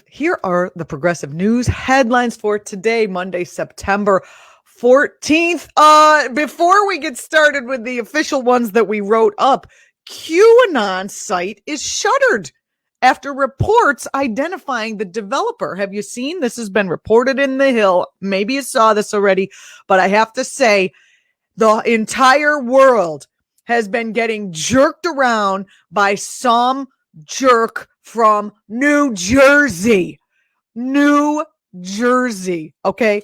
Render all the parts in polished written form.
Here are the progressive news headlines for today, Monday, September 14th. Before we get started with the official ones that we wrote up, QAnon site is shuttered after reports identifying the developer. Have you seen? This has been reported in The Hill. Maybe you saw this already, but I have to say the entire world has been getting jerked around by some jerk from New Jersey. New Jersey, okay?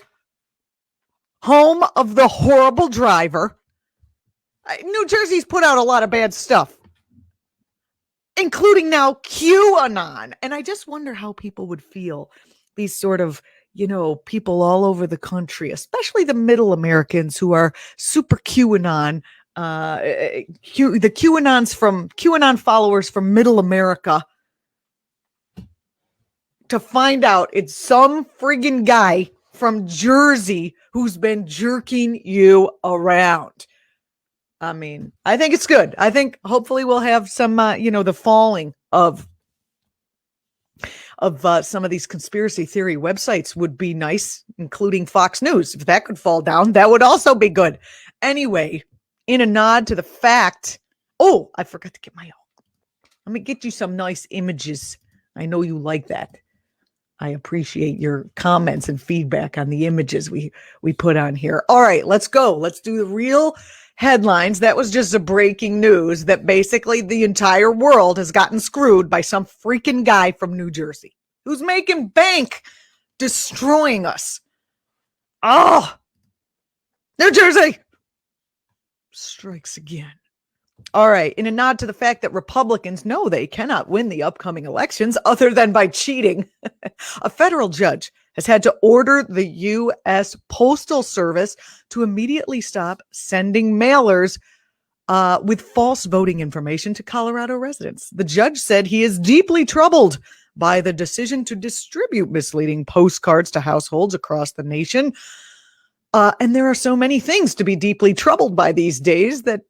Home of the horrible driver. New Jersey's put out a lot of bad stuff, including now QAnon. And I just wonder how people would feel, these sort of, people all over the country, especially the middle Americans who are super QAnon, the QAnon followers from middle America, to find out it's some friggin' guy from Jersey who's been jerking you around. I mean, I think it's good. I think hopefully we'll have some, the falling of some of these conspiracy theory websites would be nice, including Fox News. If that could fall down, that would also be good. Anyway, in a nod to the fact, I forgot to get let me get you some nice images. I know you like that. I appreciate your comments and feedback on the images we put on here. All right, let's go. Let's do the real headlines. That was just a breaking news that basically the entire world has gotten screwed by some freaking guy from New Jersey who's making bank destroying us. Oh, New Jersey strikes again. All right. In a nod to the fact that Republicans know they cannot win the upcoming elections other than by cheating, a federal judge has had to order the U.S. Postal Service to immediately stop sending mailers with false voting information to Colorado residents. The judge said he is deeply troubled by the decision to distribute misleading postcards to households across the nation. And there are so many things to be deeply troubled by these days that,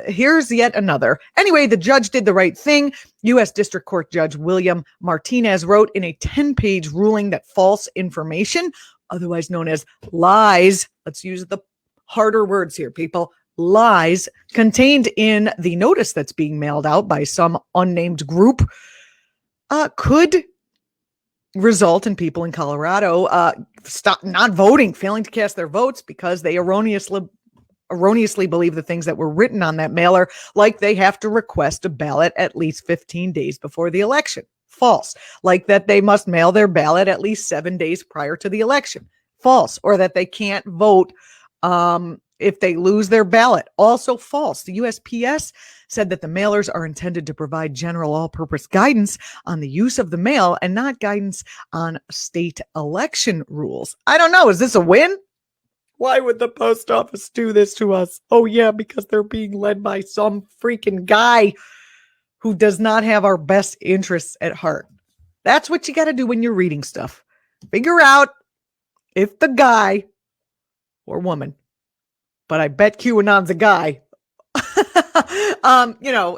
here's yet another. Anyway, the judge did the right thing. U.S. District Court Judge William Martinez wrote in a 10-page ruling that false information, otherwise known as lies, let's use the harder words here, people, lies contained in the notice that's being mailed out by some unnamed group could result in people in Colorado stop not voting, failing to cast their votes because they erroneously believe the things that were written on that mailer, like they have to request a ballot at least 15 days before the election. False. Like that they must mail their ballot at least 7 days prior to the election. False. Or that they can't vote if they lose their ballot. Also false. The USPS said that the mailers are intended to provide general all-purpose guidance on the use of the mail and not guidance on state election rules. I don't know. Is this a win? Why would the post office do this to us? Oh, yeah, because they're being led by some freaking guy who does not have our best interests at heart. That's what you got to do when you're reading stuff. Figure out if the guy or woman, but I bet QAnon's a guy,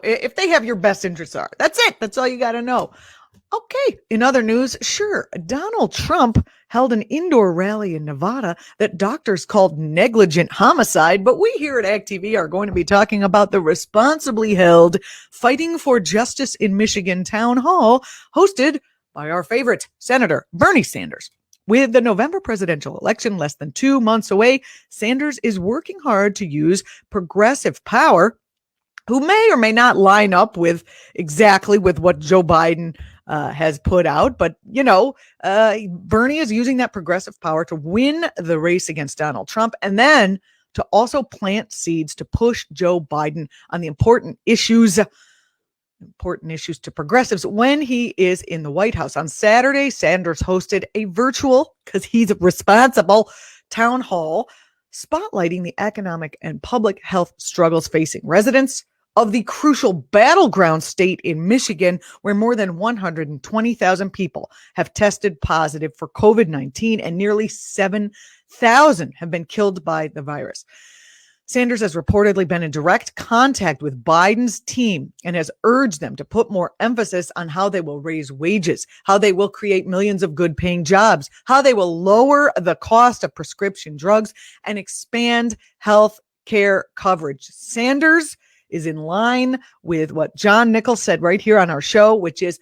if they have your best interests are. That's it. That's all you got to know. Okay. In other news, sure, Donald Trump held an indoor rally in Nevada that doctors called negligent homicide, but we here at ACT.tv are going to be talking about the responsibly held Fighting for Justice in Michigan town hall hosted by our favorite Senator Bernie Sanders. With the November presidential election less than 2 months away, Sanders is working hard to use progressive power, who may or may not line up with exactly with what Joe Biden has put out. But, Bernie is using that progressive power to win the race against Donald Trump and then to also plant seeds to push Joe Biden on the important issues to progressives when he is in the White House. On Saturday, Sanders hosted a virtual, because he's responsible, town hall spotlighting the economic and public health struggles facing residents of the crucial battleground state in Michigan, where more than 120,000 people have tested positive for COVID-19 and nearly 7,000 have been killed by the virus. Sanders has reportedly been in direct contact with Biden's team and has urged them to put more emphasis on how they will raise wages, how they will create millions of good-paying jobs, how they will lower the cost of prescription drugs, and expand health care coverage. Sanders is in line with what John Nichols said right here on our show, which is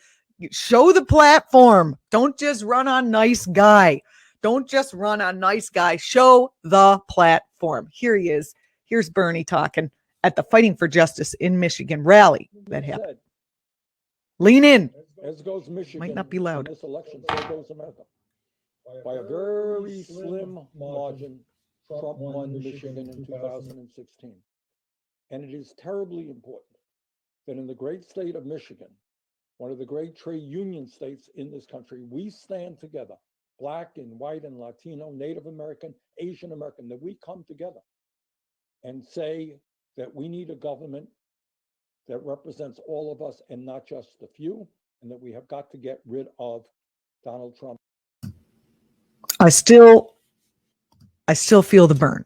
show the platform. Don't just run on nice guy. Don't just run on nice guy. Show the platform. Here he is. Here's Bernie talking at the Fighting for Justice in Michigan rally that happened. Lean in. As goes Michigan, might not be loud. This election, so goes America. By a very slim margin, Trump won Michigan in 2016. And it is terribly important that in the great state of Michigan, one of the great trade union states in this country, we stand together, Black and white and Latino, Native American, Asian American, that we come together and say that we need a government that represents all of us and not just a few, and that we have got to get rid of Donald Trump. I still feel the burn.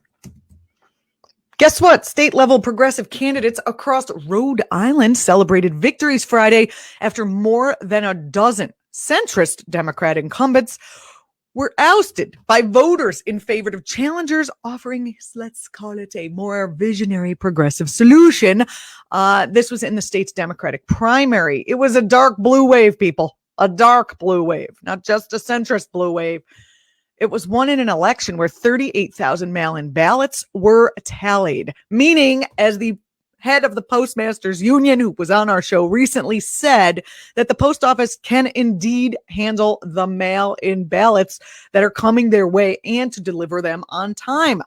Guess what? State level progressive candidates across Rhode Island celebrated victories Friday after more than a dozen centrist Democrat incumbents were ousted by voters in favor of challengers offering, let's call it, a more visionary progressive solution. This was in the state's Democratic primary. It was a dark blue wave, people. A dark blue wave, not just a centrist blue wave. It was won in an election where 38,000 mail-in ballots were tallied, meaning, as the head of the Postmasters Union, who was on our show recently, said that the post office can indeed handle the mail-in ballots that are coming their way and to deliver them on time.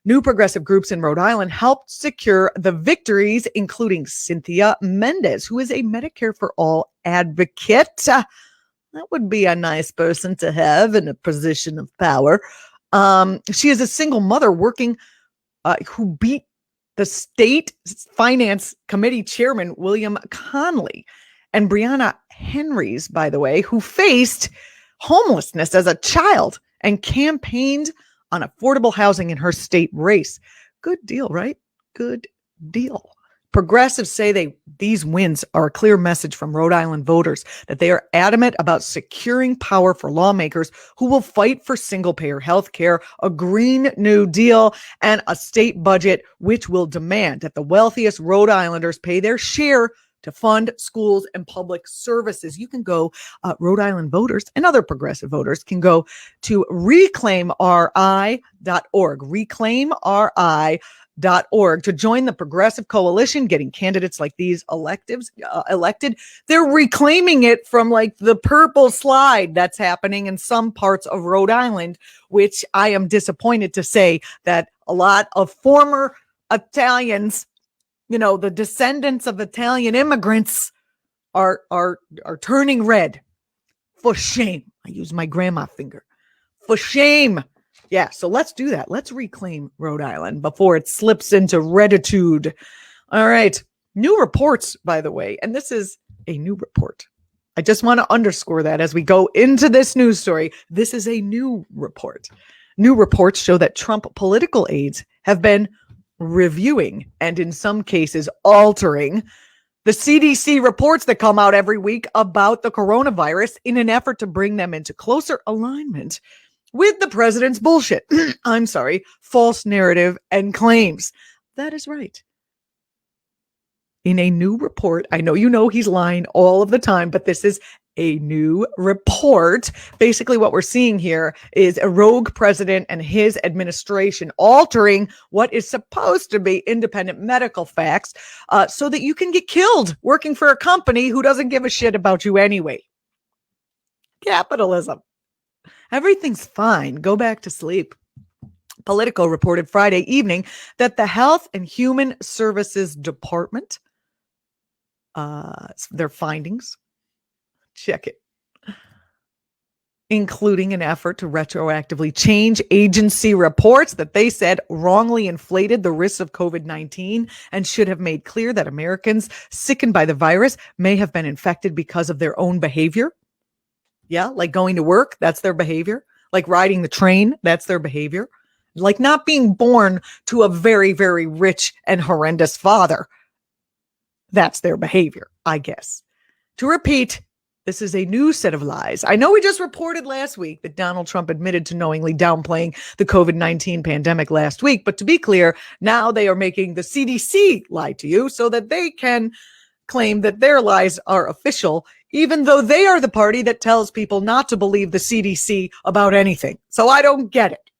New progressive groups in Rhode Island helped secure the victories, including Cynthia Mendez, who is a Medicare for All advocate. That would be a nice person to have in a position of power. She is a single mother working who beat the state finance committee chairman, William Conley, and Brianna Henrys, by the way, who faced homelessness as a child and campaigned on affordable housing in her state race. Good deal, right? Good deal. Progressives say these wins are a clear message from Rhode Island voters that they are adamant about securing power for lawmakers who will fight for single-payer health care, a Green New Deal, and a state budget which will demand that the wealthiest Rhode Islanders pay their share to fund schools and public services. You can go, Rhode Island voters and other progressive voters can go to reclaimri.org, reclaimri.org, to join the Progressive Coalition, getting candidates like these elected. They're reclaiming it from like the purple slide that's happening in some parts of Rhode Island, which I am disappointed to say that a lot of former Italians, the descendants of Italian immigrants are turning red. For shame. I use my grandma finger. For shame. Yeah, so let's do that. Let's reclaim Rhode Island before it slips into reditude. All right. New reports, by the way, and this is a new report. I just want to underscore that as we go into this news story. This is a new report. New reports show that Trump political aides have been reviewing and in some cases altering the CDC reports that come out every week about the coronavirus in an effort to bring them into closer alignment with the president's bullshit. False narrative and claims. That is right. In a new report, I know he's lying all of the time, but this is a new report. Basically, what we're seeing here is a rogue president and his administration altering what is supposed to be independent medical facts so that you can get killed working for a company who doesn't give a shit about you anyway. Capitalism. Everything's fine. Go back to sleep. Politico reported Friday evening that the Health and Human Services Department, their findings, check it, including an effort to retroactively change agency reports that they said wrongly inflated the risks of COVID-19 and should have made clear that Americans sickened by the virus may have been infected because of their own behavior. Yeah, like going to work, that's their behavior. Like riding the train, that's their behavior. like not being born to a very, very rich and horrendous father. That's their behavior, I guess. To repeat, this is a new set of lies. I know we just reported last week that Donald Trump admitted to knowingly downplaying the COVID-19 pandemic last week. But to be clear, now they are making the CDC lie to you so that they can claim that their lies are official, even though they are the party that tells people not to believe the CDC about anything. So I don't get it.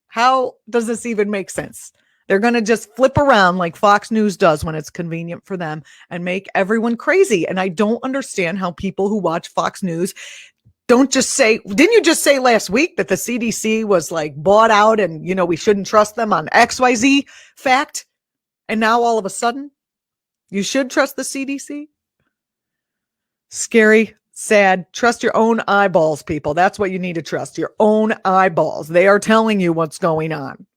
How does this even make sense? They're going to just flip around like Fox News does when it's convenient for them and make everyone crazy. And I don't understand how people who watch Fox News don't just say, didn't you just say last week that the CDC was like bought out and, you know, we shouldn't trust them on XYZ fact? And now all of a sudden, you should trust the CDC? Scary, sad. Trust your own eyeballs, people. That's what you need to trust, your own eyeballs. They are telling you what's going on.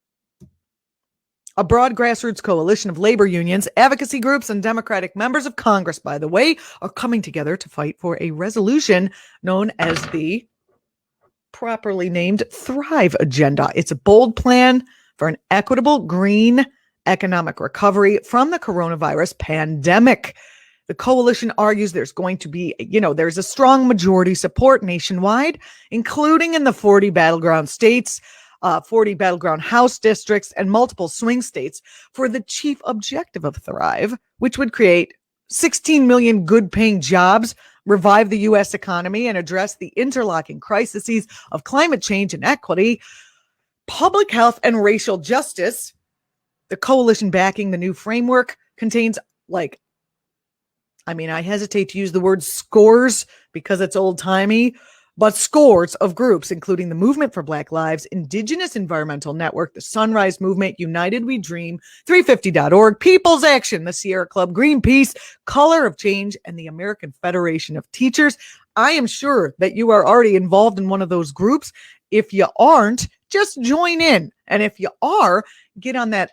A broad grassroots coalition of labor unions, advocacy groups, and Democratic members of Congress, by the way, are coming together to fight for a resolution known as the properly named Thrive Agenda. It's a bold plan for an equitable, green economic recovery from the coronavirus pandemic. The coalition argues there's going to be, there's a strong majority support nationwide, including in the 40 battleground states, 40 battleground House districts, and multiple swing states for the chief objective of Thrive, which would create 16 million good-paying jobs, revive the U.S. economy, and address the interlocking crises of climate change and equity, public health, and racial justice. The coalition backing the new framework contains I hesitate to use the word scores because it's old-timey, but scores of groups, including the Movement for Black Lives, Indigenous Environmental Network, the Sunrise Movement, United We Dream, 350.org, People's Action, the Sierra Club, Greenpeace, Color of Change, and the American Federation of Teachers. I am sure that you are already involved in one of those groups. If you aren't, just join in. And if you are, get on that,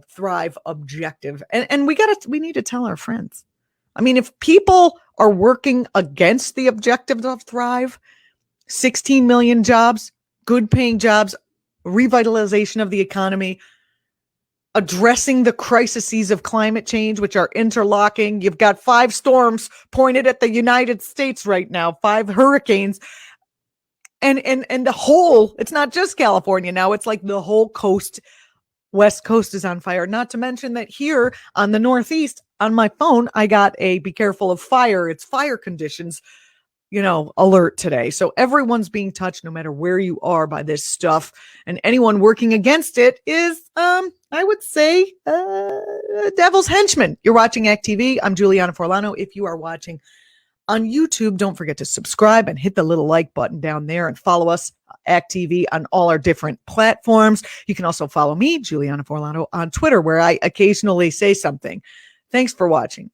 Thrive objective. And we need to tell our friends. I mean, if people are working against the objectives of Thrive, 16 million jobs, good paying jobs, revitalization of the economy, addressing the crises of climate change, which are interlocking. You've got 5 storms pointed at the United States right now, 5 hurricanes. And the whole, it's not just California now, it's like the whole coast, West Coast is on fire. Not to mention that here on the Northeast, on my phone, I got a be careful of fire. It's fire conditions, alert today. So everyone's being touched no matter where you are by this stuff. And anyone working against it is, I would say, devil's henchman. You're watching Act TV. I'm Julianna Forlano. If you are watching on YouTube, don't forget to subscribe and hit the little like button down there and follow us, Act TV, on all our different platforms. You can also follow me, Julianna Forlano, on Twitter, where I occasionally say something. Thanks for watching.